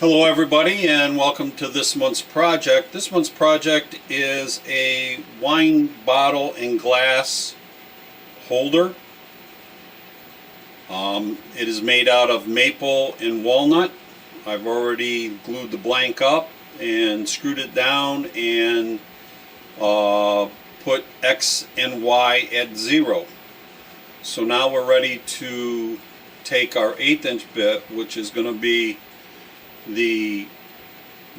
Hello everybody, and welcome to this month's project. This month's project is a wine bottle and glass holder. It is made out of maple and walnut. I've already glued the blank up and screwed it down and put X and Y at 0. So now we're ready to take our 1/8 inch bit, which is going to be the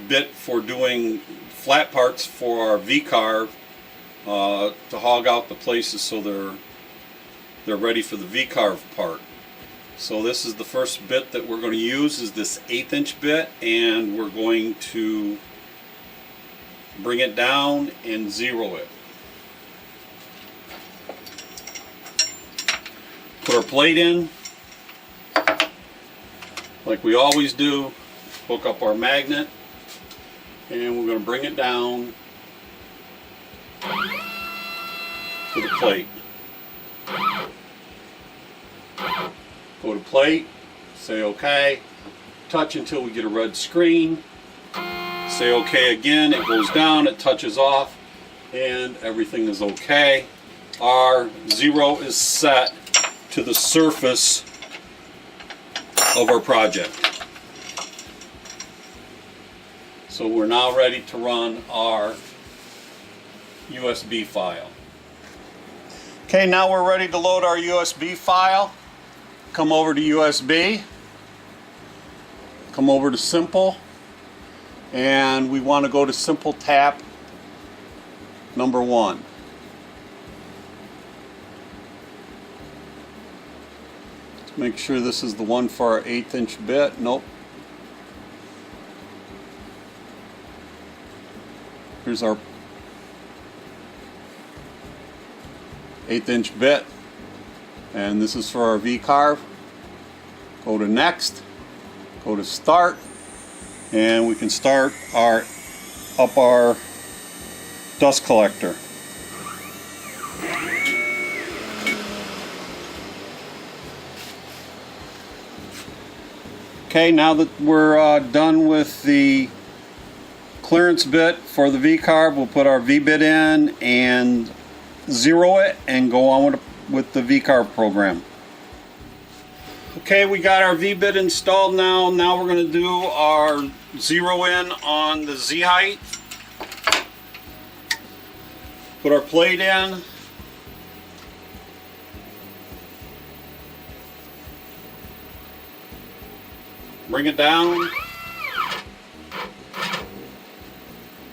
bit for doing flat parts for our V-carve, to hog out the places so they're ready for the V-carve part. So this is the first bit that we're going to use, is this 1/8 inch bit, and we're going to bring it down and 0 it. Put our plate in like we always do. Hook up our magnet, and we're going to bring it down to the plate. Go to plate, say OK, touch until we get a red screen, say OK again, it goes down, it touches off, and everything is OK. Our 0 is set to the surface of our project. So we're now ready to run our USB file. Okay, now we're ready to load our USB file. Come over to USB, come over to Simple, and we want to go to Simple Tap number 1. Let's make sure this is the one for our 1/8 inch bit. Nope. Here's our 1/8 inch bit, and this is for our V-carve. Go to Next, go to Start, and we can start up our dust collector. Okay, now that we're done with the clearance bit for the V-carve, we'll put our V-bit in and 0 it and go on with the V-carve program. Okay, we got our V-bit installed now. Now we're going to do our 0 in on the Z-height. Put our plate in. Bring it down.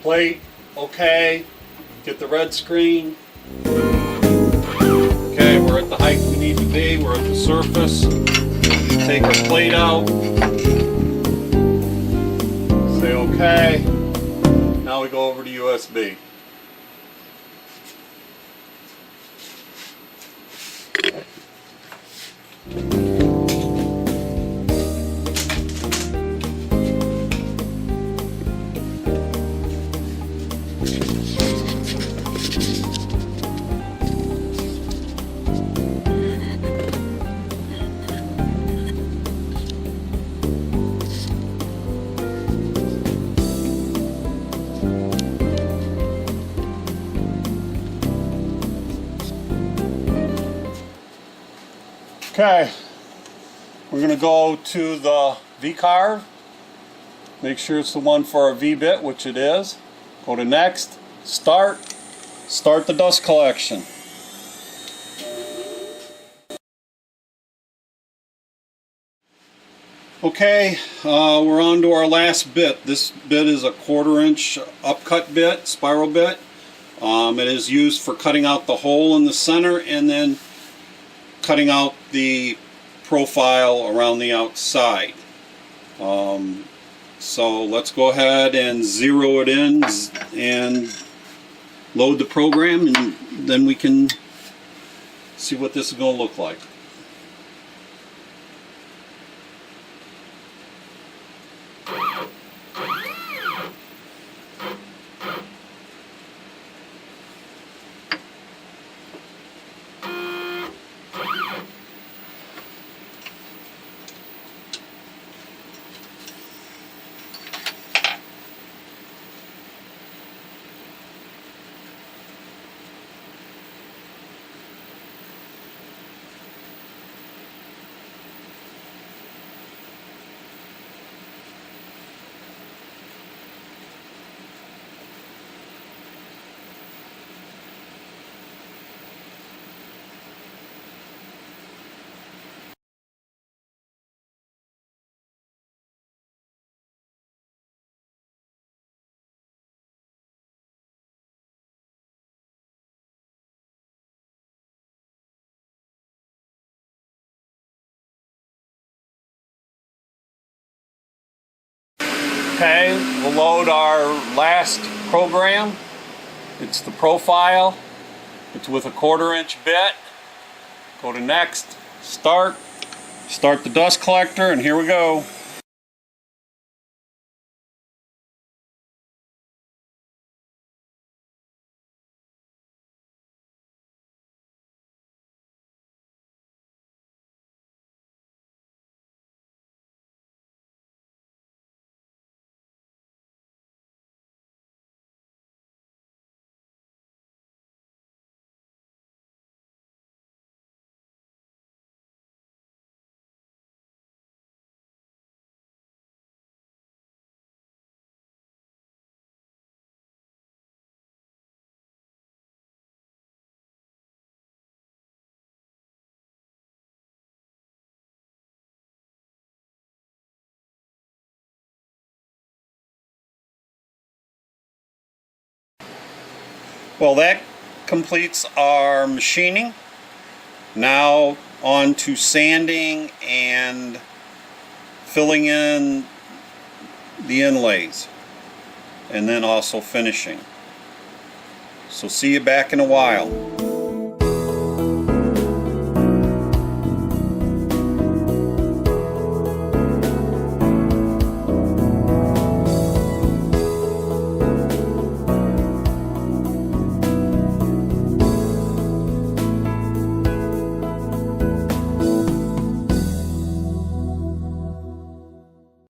Plate, OK, get the red screen. Okay, we're at the height we need to be, we're at the surface. Take our plate out. Say OK. Now we go over to USB. Okay, we're going to go to the V-carve, make sure it's the one for our V-bit, which it is. Go to Next, Start the dust collection. Okay, we're on to our last bit. This bit is a 1/4 inch upcut bit, spiral bit. It is used for cutting out the hole in the center and then cutting out the profile around the outside. So let's go ahead and 0 it in and load the program, and then we can see what this is going to look like. Okay, we'll load our last program. It's the profile. It's with a 1/4 inch bit. Go to next, start the dust collector, and here we go. Well, that completes our machining. Now on to sanding and filling in the inlays, and then also finishing. So see you back in a while.